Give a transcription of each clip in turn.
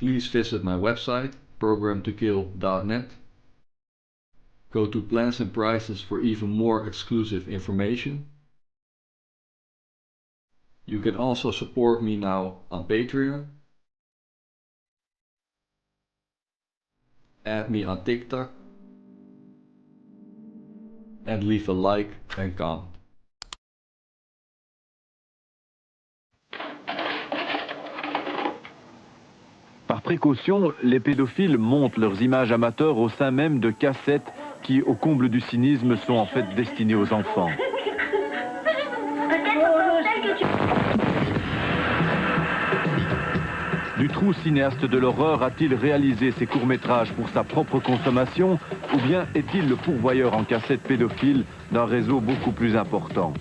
please visit my website, programtokill.net. Go to plans and prices for even more exclusive information. You can also support me now on Patreon. Add me on TikTok. And leave a like and comment. Par précaution, les pédophiles montent leurs images amateurs au sein même de cassettes qui, au comble du cynisme, sont en fait destinées aux enfants. Dutroux, cinéaste de l'horreur, a-t-il réalisé ses courts-métrages pour sa propre consommation ou bien est-il le pourvoyeur en cassettes pédophiles d'un réseau beaucoup plus important?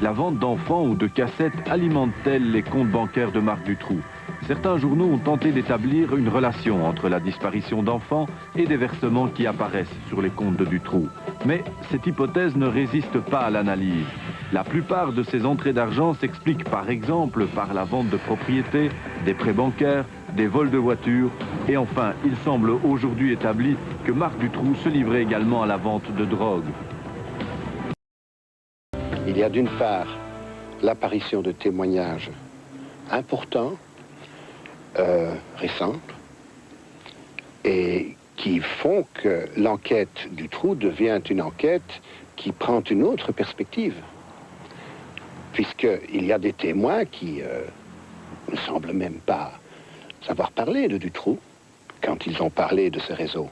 La vente d'enfants ou de cassettes alimente-t-elle les comptes bancaires de Marc Dutroux? Certains journaux ont tenté d'établir une relation entre la disparition d'enfants et des versements qui apparaissent sur les comptes de Dutroux. Mais cette hypothèse ne résiste pas à l'analyse. La plupart de ces entrées d'argent s'expliquent par exemple par la vente de propriétés, des prêts bancaires, des vols de voitures et enfin, il semble aujourd'hui établi que Marc Dutroux se livrait également à la vente de drogue. Il y a d'une part l'apparition de témoignages importants, récentes, et qui font que l'enquête Dutroux devient une enquête qui prend une autre perspective. Puisqu'il y a des témoins qui ne semblent même pas savoir parler de Dutroux quand ils ont parlé de ce réseau.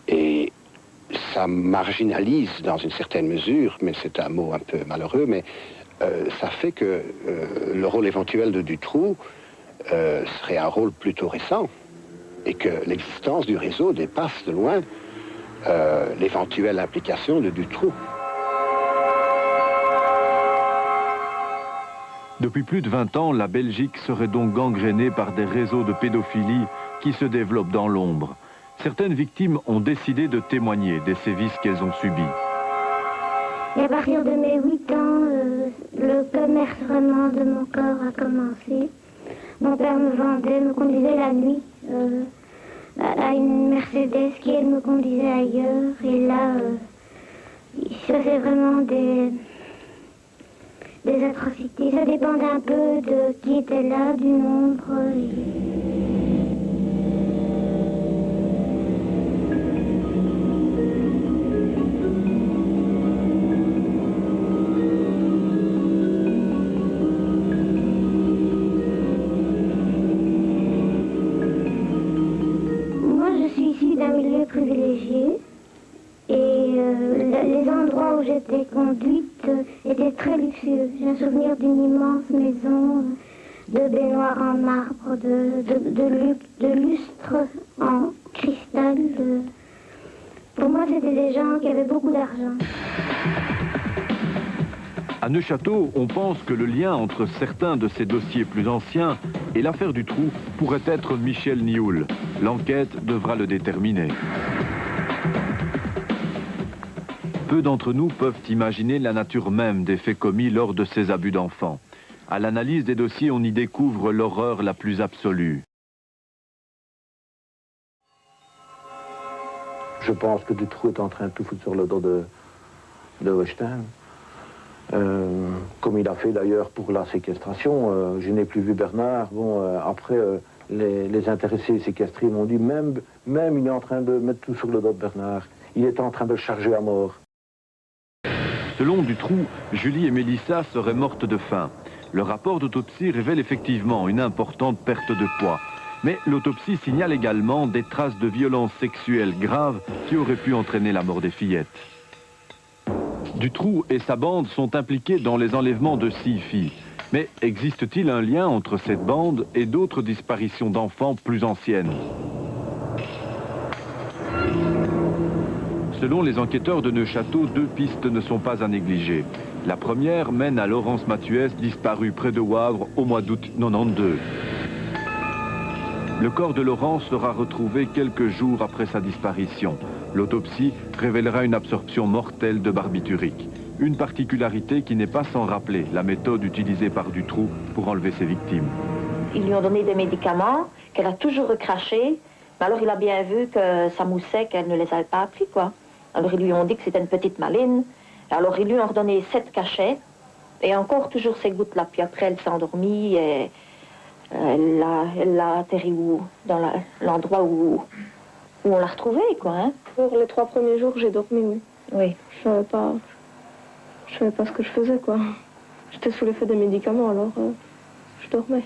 Et ça marginalise dans une certaine mesure, mais c'est un mot un peu malheureux, mais ça fait que le rôle éventuel de Dutroux serait un rôle plutôt récent et que l'existence du réseau dépasse de loin l'éventuelle implication de Dutroux. Depuis plus de 20 ans, la Belgique serait donc gangrénée par des réseaux de pédophilie qui se développent dans l'ombre. Certaines victimes ont décidé de témoigner des sévices qu'elles ont subis. Et à partir de mes 8 ans, le commerce vraiment de mon corps a commencé. Mon père me vendait, me conduisait la nuit à une Mercedes qui, elle, me conduisait ailleurs. Et là, il se faisait vraiment des atrocités. Ça dépendait un peu de qui était là, du nombre. Moi, je suis issue d'un milieu privilégié. Et les endroits où j'étais conduite étaient très luxueux. J'ai un souvenir d'une immense maison, de baignoires en marbre, de lustres en cristal. Pour moi, c'était des gens qui avaient beaucoup d'argent. À Neuchâteau, on pense que le lien entre certains de ces dossiers plus anciens et l'affaire Dutroux pourrait être Michel Nioul. L'enquête devra le déterminer. Peu d'entre nous peuvent imaginer la nature même des faits commis lors de ces abus d'enfants. À l'analyse des dossiers, on y découvre l'horreur la plus absolue. Je pense que Dutroux est en train de tout foutre sur le dos de Weinstein. Comme il a fait d'ailleurs pour la séquestration. Je n'ai plus vu Bernard. Bon, après, les intéressés séquestrés m'ont dit même il est en train de mettre tout sur le dos de Bernard. Il est en train de le charger à mort. Selon Dutroux, Julie et Mélissa seraient mortes de faim. Le rapport d'autopsie révèle effectivement une importante perte de poids. Mais l'autopsie signale également des traces de violences sexuelles graves qui auraient pu entraîner la mort des fillettes. Dutroux et sa bande sont impliqués dans les enlèvements de 6 filles. Mais existe-t-il un lien entre cette bande et d'autres disparitions d'enfants plus anciennes? Selon les enquêteurs de Neuchâteau, 2 pistes ne sont pas à négliger. La première mène à Laurence Mathuès, disparue près de Wavre au mois d'août 92. Le corps de Laurence sera retrouvé quelques jours après sa disparition. L'autopsie révélera une absorption mortelle de barbiturique. Une particularité qui n'est pas sans rappeler la méthode utilisée par Dutroux pour enlever ses victimes. Ils lui ont donné des médicaments qu'elle a toujours recrachés. Mais alors il a bien vu que ça moussait, qu'elle ne les avait pas pris, quoi. Alors ils lui ont dit que c'était une petite maline. Alors ils lui ont redonné 7 cachets. Et encore toujours ces gouttes-là. Puis après elle s'est endormie et elle a atterri dans l'endroit où on l'a retrouvée, quoi. Hein. Pour les 3 premiers jours, j'ai dormi, oui. Oui. Je savais pas ce que je faisais, quoi. J'étais sous l'effet des médicaments, alors je dormais.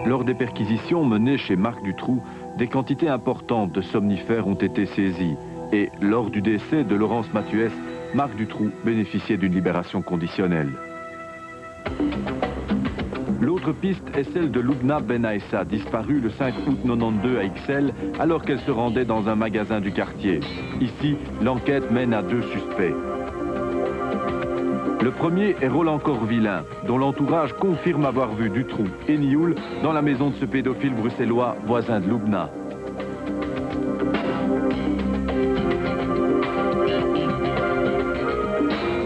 Lors des perquisitions menées chez Marc Dutroux, des quantités importantes de somnifères ont été saisies. Et lors du décès de Laurence Mathuès, Marc Dutroux bénéficiait d'une libération conditionnelle. L'autre piste est celle de Loubna Benaïssa, disparue le 5 août 92 à Ixelles, alors qu'elle se rendait dans un magasin du quartier. Ici, l'enquête mène à 2 suspects. Le premier est Roland Corvillain, dont l'entourage confirme avoir vu Dutroux et Nioul dans la maison de ce pédophile bruxellois voisin de Loubna.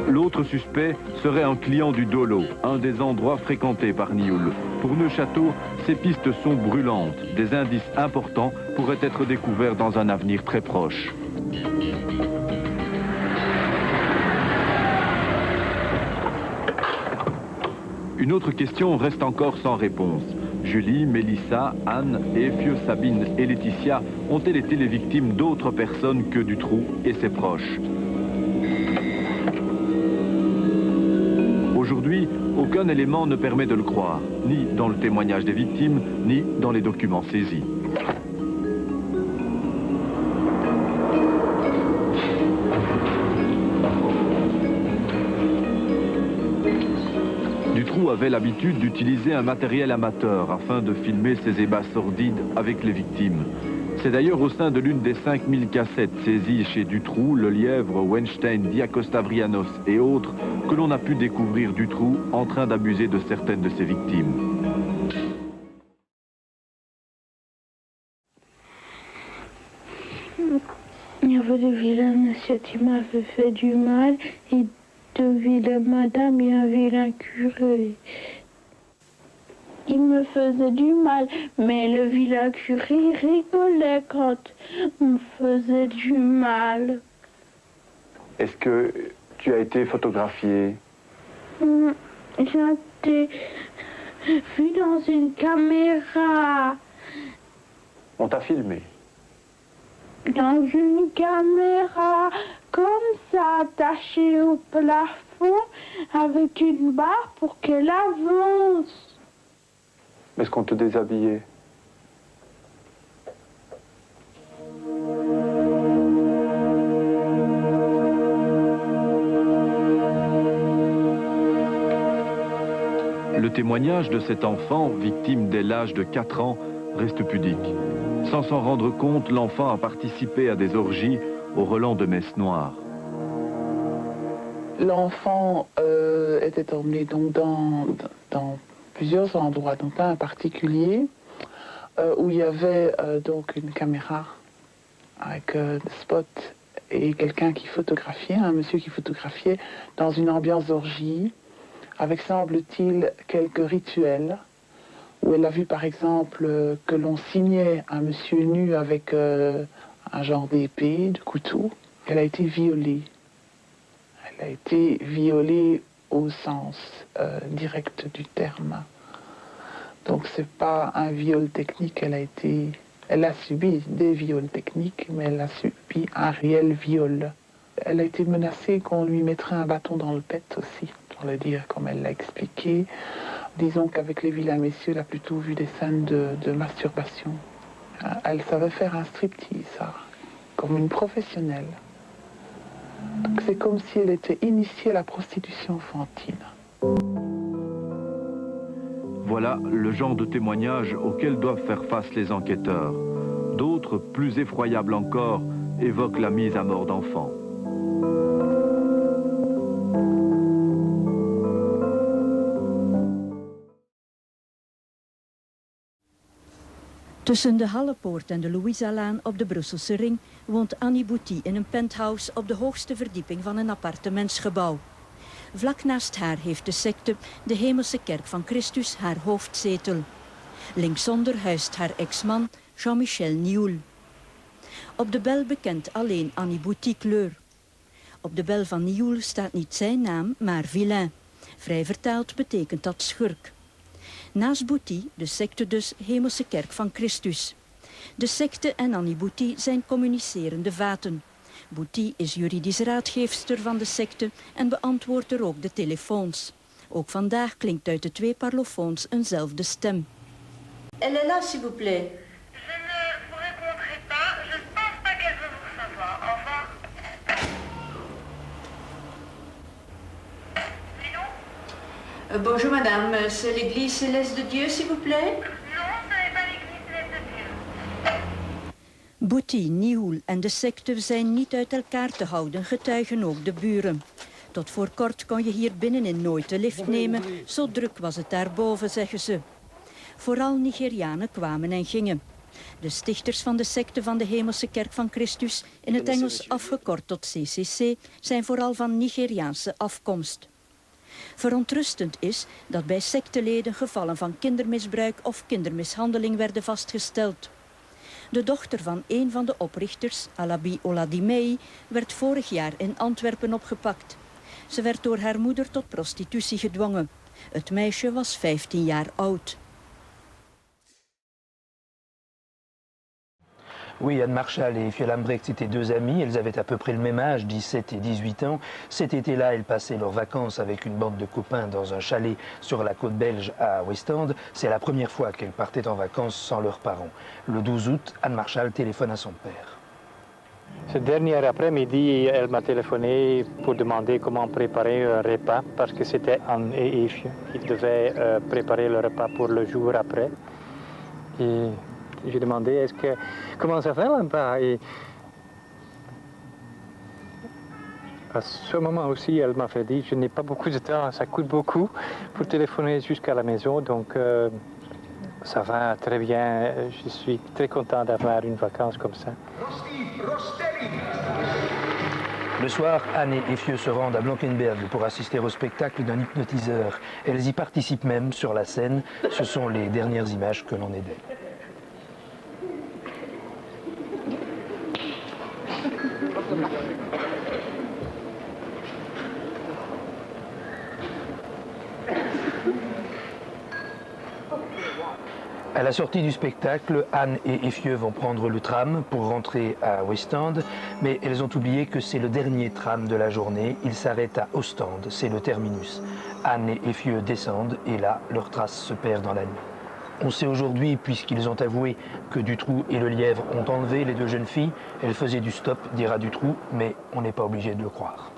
L'autre suspect serait un client du Dolo, un des endroits fréquentés par Nioul. Pour Neuchâteau, ces pistes sont brûlantes. Des indices importants pourraient être découverts dans un avenir très proche. Une autre question reste encore sans réponse. Julie, Mélissa, Anne, Efieux, Sabine et Laetitia ont-elles été les victimes d'autres personnes que Dutroux et ses proches? Aujourd'hui, aucun élément ne permet de le croire, ni dans le témoignage des victimes, ni dans les documents saisis. Dutroux avait l'habitude d'utiliser un matériel amateur afin de filmer ses ébats sordides avec les victimes. C'est d'ailleurs au sein de l'une des 5000 cassettes saisies chez Dutroux, Lelièvre, Weinstein, Diacosta-Vrianos et autres que l'on a pu découvrir Dutroux en train d'abuser de certaines de ses victimes. Il y avait de vilains monsieur qui m'avaient fait du mal et de vilaines madame et un vilain curé. Il me faisait du mal, mais le vilain curé rigolait quand on me faisait du mal. Est-ce que tu as été photographié? J'ai été vue dans une caméra. On t'a filmé? Dans une caméra comme ça, attachée au plafond, avec une barre pour qu'elle avance. Est-ce qu'on te déshabillait? Le témoignage de cet enfant, victime dès l'âge de 4 ans, reste pudique. Sans s'en rendre compte, l'enfant a participé à des orgies au relent de Messe Noire. L'enfant était emmené donc dans plusieurs endroits, dont un en particulier, où il y avait donc une caméra avec des spots et quelqu'un qui photographiait, un monsieur qui photographiait dans une ambiance d'orgie, avec, semble-t-il, quelques rituels, où elle a vu par exemple que l'on signait un monsieur nu avec un genre d'épée, de couteau. Elle a été violée. Elle a été violée au sens direct du terme. Donc c'est pas un viol technique, elle a subi des viols techniques, mais elle a subi un réel viol. Elle a été menacée qu'on lui mettrait un bâton dans le pet aussi, pour le dire comme elle l'a expliqué. Disons qu'avec les vilains messieurs, elle a plutôt vu des scènes de masturbation. Elle savait faire un striptease, ça, comme une professionnelle. Donc c'est comme si elle était initiée à la prostitution enfantine. Voilà le genre de témoignages auxquels doivent faire face les enquêteurs. D'autres, plus effroyables encore, évoquent la mise à mort d'enfants. Tussen de Hallepoort en de Louisa-laan op de Brusselse ring woont Annie Bouty in een penthouse op de hoogste verdieping van een appartementsgebouw. Vlak naast haar heeft de secte, de Hemelse Kerk van Christus, haar hoofdzetel. Linksonder huist haar ex-man Jean-Michel Nioul. Op de bel bekent alleen Annie Bouty-Kleur. Op de bel van Nioul staat niet zijn naam, maar vilain. Vrij vertaald betekent dat schurk. Naast Bouty, de secte dus, Hemelse Kerk van Christus. De secte en Annie Bouty zijn communicerende vaten. Bouty is juridisch raadgeefster van de secte en beantwoordt er ook de telefoons. Ook vandaag klinkt uit de twee parlofoons eenzelfde stem. Elle est là, s'il vous plaît. Je ne vous répondrai pas. Je ne pense pas qu'elle veut vous recevoir. Au revoir. Oui, non? Bonjour madame, c'est l'église Céleste de Dieu, s'il vous plaît? Non, ce n'est pas l'église Céleste de Dieu. Bouty, Nioul en de secte zijn niet uit elkaar te houden, getuigen ook de buren. Tot voor kort kon je hier binnenin nooit de lift nemen, zo druk was het daarboven, zeggen ze. Vooral Nigerianen kwamen en gingen. De stichters van de secte van de Hemelse Kerk van Christus, in het Engels afgekort tot CCC, zijn vooral van Nigeriaanse afkomst. Verontrustend is dat bij secteleden gevallen van kindermisbruik of kindermishandeling werden vastgesteld. De dochter van een van de oprichters, Alabi Oladimei, werd vorig jaar in Antwerpen opgepakt. Ze werd door haar moeder tot prostitutie gedwongen. Het meisje was 15 jaar oud. Oui, Anne Marshall et Fiole Ambrecht étaient deux amies. Elles avaient à peu près le même âge, 17 et 18 ans. Cet été-là, elles passaient leurs vacances avec une bande de copains dans un chalet sur la côte belge à West End. C'est la première fois qu'elles partaient en vacances sans leurs parents. Le 12 août, Anne Marshall téléphone à son père. Ce dernier après-midi, elle m'a téléphoné pour demander comment préparer un repas parce que c'était Anne et Yves qui devaient préparer le repas pour le jour après. Et j'ai demandé comment ça fait là-bas. Et à ce moment aussi, elle m'a fait dire je n'ai pas beaucoup de temps, ça coûte beaucoup pour téléphoner jusqu'à la maison, donc ça va très bien. Je suis très content d'avoir une vacance comme ça. Le soir, Anne et Fieu se rendent à Blankenberg pour assister au spectacle d'un hypnotiseur. Elles y participent même sur la scène. Ce sont les dernières images que l'on ait d'elles. À la sortie du spectacle, Anne et Effieux vont prendre le tram pour rentrer à West End, mais elles ont oublié que c'est le dernier tram de la journée. Il s'arrête à Ostende, c'est le terminus. Anne et Effieux descendent et là, leurs traces se perdent dans la nuit. On sait aujourd'hui, puisqu'ils ont avoué que Dutroux et Le Lièvre ont enlevé les deux jeunes filles, elles faisaient du stop, dira Dutroux, mais on n'est pas obligé de le croire.